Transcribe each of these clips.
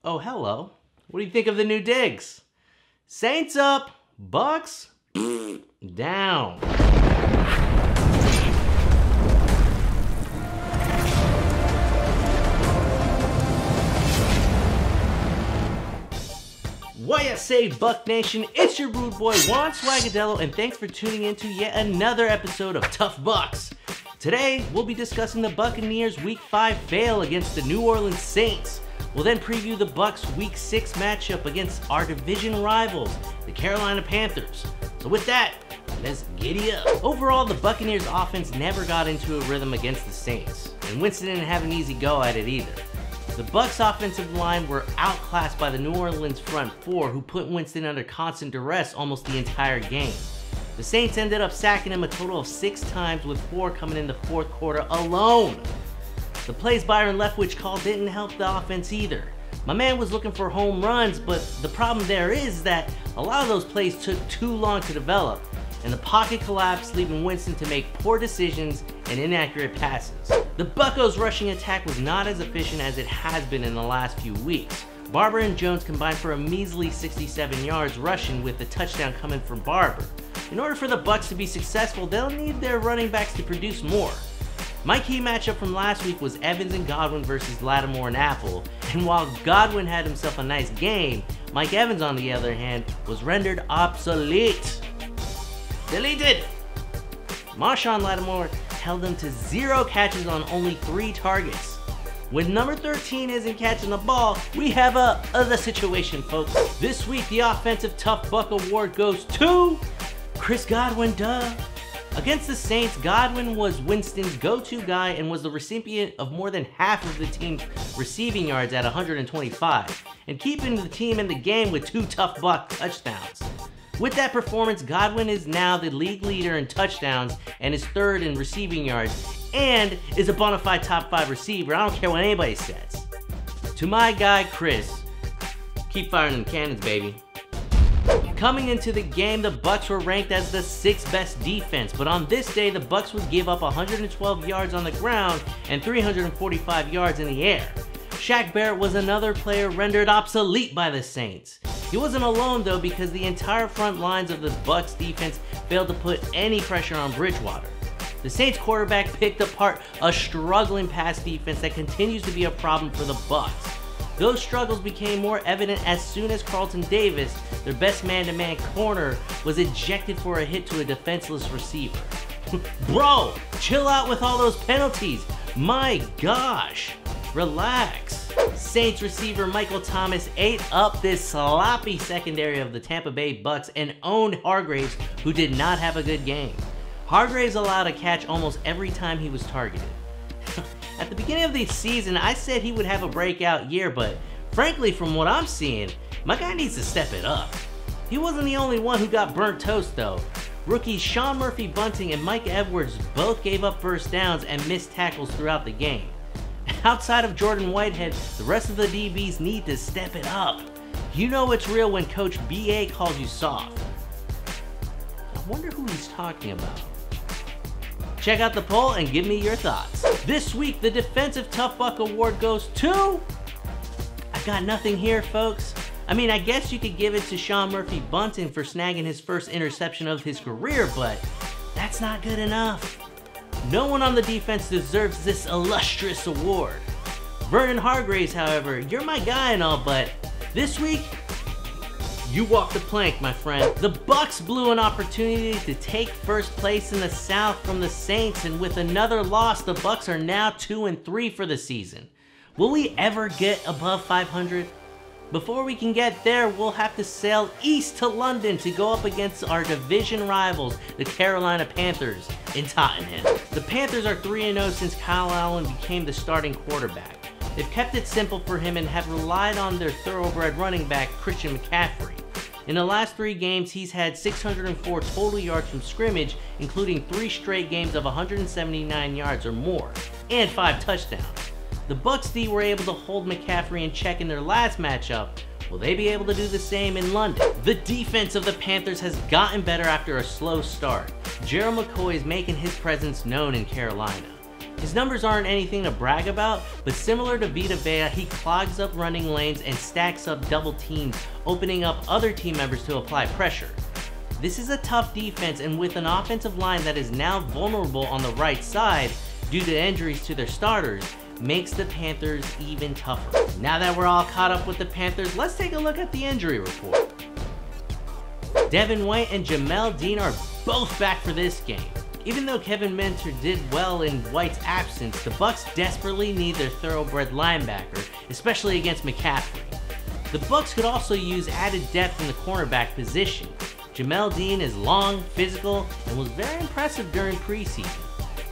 Oh, hello. What do you think of the new digs? Saints up, Bucs down. What ya say, Buck Nation? It's your rude boy Juan Swagadello, and thanks for tuning in to yet another episode of Tough Bucs. Today, we'll be discussing the Buccaneers Week 5 fail against the New Orleans Saints. We'll then preview the Bucs Week 6 matchup against our division rivals, the Carolina Panthers. So with that, let's giddy up. Overall, the Buccaneers offense never got into a rhythm against the Saints, and Winston didn't have an easy go at it either. The Bucs offensive line were outclassed by the New Orleans front four, who put Winston under constant duress almost the entire game. The Saints ended up sacking him a total of 6 times, with 4 coming in the fourth quarter alone. The plays Byron Leftwich called didn't help the offense either. My man was looking for home runs, but the problem there is that a lot of those plays took too long to develop, and the pocket collapsed, leaving Winston to make poor decisions and inaccurate passes. The Buccos' rushing attack was not as efficient as it has been in the last few weeks. Barber and Jones combined for a measly 67 yards rushing, with the touchdown coming from Barber. In order for the Bucs to be successful, they'll need their running backs to produce more. My key matchup from last week was Evans and Godwin versus Lattimore and Apple, and while Godwin had himself a nice game, Mike Evans on the other hand was rendered obsolete. Deleted! Marshawn Lattimore held them to 0 catches on only 3 targets. When number 13 isn't catching the ball, we have a other situation, folks. This week, the Offensive Tough Buck Award goes to Chris Godwin, duh. Against the Saints, Godwin was Winston's go-to guy and was the recipient of more than half of the team's receiving yards at 125, and keeping the team in the game with 2 tough Buck touchdowns. With that performance, Godwin is now the league leader in touchdowns and is 3rd in receiving yards, and is a bona fide top 5 receiver. I don't care what anybody says. To my guy Chris, keep firing them cannons, baby. Coming into the game, the Bucs were ranked as the 6th best defense, but on this day, the Bucs would give up 112 yards on the ground and 345 yards in the air. Shaq Barrett was another player rendered obsolete by the Saints. He wasn't alone though, because the entire front lines of the Bucs defense failed to put any pressure on Bridgewater. The Saints quarterback picked apart a struggling pass defense that continues to be a problem for the Bucs. Those struggles became more evident as soon as Carlton Davis, their best man-to-man corner, was ejected for a hit to a defenseless receiver. Bro, chill out with all those penalties. My gosh, relax. Saints receiver Michael Thomas ate up this sloppy secondary of the Tampa Bay Bucs and owned Hargraves, who did not have a good game. Hargraves allowed a catch almost every time he was targeted. At the beginning of the season, I said he would have a breakout year, but frankly, from what I'm seeing, my guy needs to step it up. He wasn't the only one who got burnt toast though. Rookies Sean Murphy-Bunting and Mike Edwards both gave up first downs and missed tackles throughout the game. Outside of Jordan Whitehead, the rest of the DBs need to step it up. You know it's real when Coach B.A. calls you soft. I wonder who he's talking about. Check out the poll and give me your thoughts. This week, the Defensive Tough Buck Award goes to... I've got nothing here, folks. I mean, I guess you could give it to Sean Murphy-Bunting for snagging his first interception of his career, but that's not good enough. No one on the defense deserves this illustrious award. Vernon Hargraves, however, you're my guy and all, but this week, you walk the plank, my friend. The Bucs blew an opportunity to take first place in the South from the Saints, and with another loss, the Bucs are now 2-3 for the season. Will we ever get above 500? Before we can get there, we'll have to sail east to London to go up against our division rivals, the Carolina Panthers, in Tottenham. The Panthers are 3-0 since Kyle Allen became the starting quarterback. They've kept it simple for him and have relied on their thoroughbred running back, Christian McCaffrey. In the last 3 games, he's had 604 total yards from scrimmage, including 3 straight games of 179 yards or more, and 5 touchdowns. The Bucs D were able to hold McCaffrey in check in their last matchup. Will they be able to do the same in London? The defense of the Panthers has gotten better after a slow start. Gerald McCoy is making his presence known in Carolina. His numbers aren't anything to brag about, but similar to Vita Vea, he clogs up running lanes and stacks up double teams, opening up other team members to apply pressure. This is a tough defense, and with an offensive line that is now vulnerable on the right side due to injuries to their starters, makes the Panthers even tougher. Now that we're all caught up with the Panthers, let's take a look at the injury report. Devin White and Jamel Dean are both back for this game. Even though Kevin Minter did well in White's absence, the Bucs desperately need their thoroughbred linebacker, especially against McCaffrey. The Bucs could also use added depth in the cornerback position. Jamel Dean is long, physical, and was very impressive during preseason.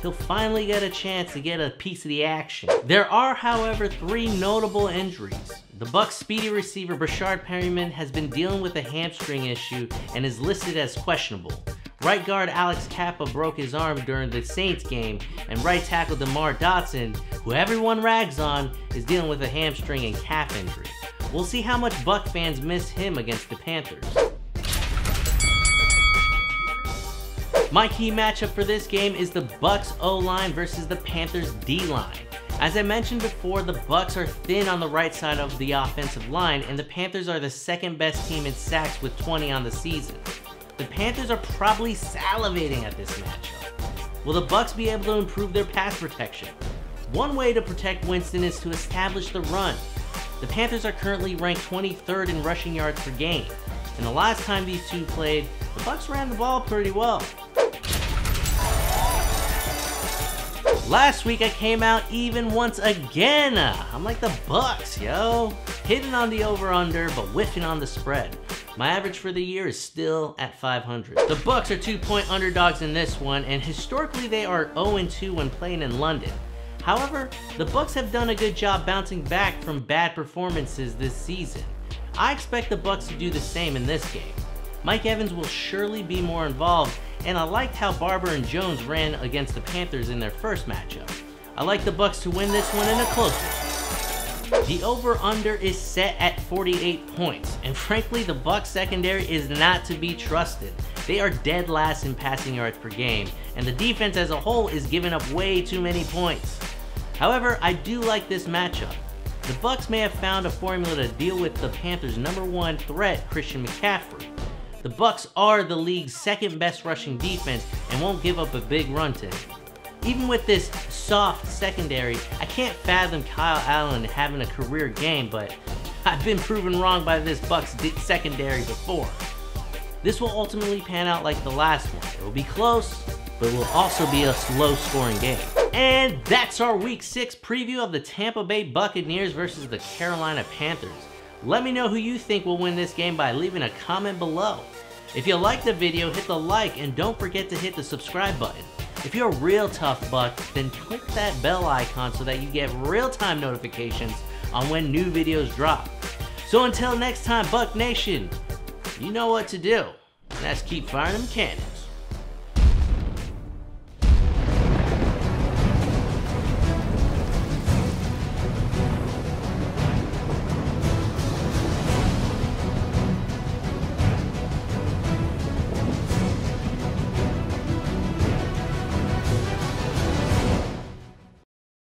He'll finally get a chance to get a piece of the action. There are, however, 3 notable injuries. The Bucs' speedy receiver Brashard Perryman has been dealing with a hamstring issue and is listed as questionable. Right guard Alex Kappa broke his arm during the Saints game, and right tackle DeMar Dotson, who everyone rags on, is dealing with a hamstring and calf injury. We'll see how much Buc fans miss him against the Panthers. My key matchup for this game is the Bucs O-line versus the Panthers D-line. As I mentioned before, the Bucs are thin on the right side of the offensive line, and the Panthers are the second best team in sacks with 20 on the season. The Panthers are probably salivating at this matchup. Will the Bucs be able to improve their pass protection? One way to protect Winston is to establish the run. The Panthers are currently ranked 23rd in rushing yards per game, and the last time these two played, the Bucs ran the ball pretty well. Last week I came out even once again. I'm like the Bucs, yo. Hitting on the over-under, but whiffing on the spread. My average for the year is still at 500. The Bucs are 2-point underdogs in this one, and historically they are 0-2 when playing in London. However, the Bucs have done a good job bouncing back from bad performances this season. I expect the Bucs to do the same in this game. Mike Evans will surely be more involved, and I liked how Barber and Jones ran against the Panthers in their first matchup. I like the Bucs to win this one in a close one. The over-under is set at 48 points, and frankly the Bucs secondary is not to be trusted. They are dead last in passing yards per game, and the defense as a whole is giving up way too many points. However, I do like this matchup. The Bucs may have found a formula to deal with the Panthers' #1 threat, Christian McCaffrey. The Bucs are the league's second best rushing defense and won't give up a big run to him. Even with this soft secondary, I can't fathom Kyle Allen having a career game, but I've been proven wrong by this Bucs secondary before. This will ultimately pan out like the last one. It will be close, but it will also be a low-scoring game. And that's our Week 6 preview of the Tampa Bay Buccaneers versus the Carolina Panthers. Let me know who you think will win this game by leaving a comment below. If you liked the video, hit the like and don't forget to hit the subscribe button. If you're a real tough Buck, then click that bell icon so that you get real-time notifications on when new videos drop. So until next time, Buck Nation, you know what to do. Let's keep firing them cannons.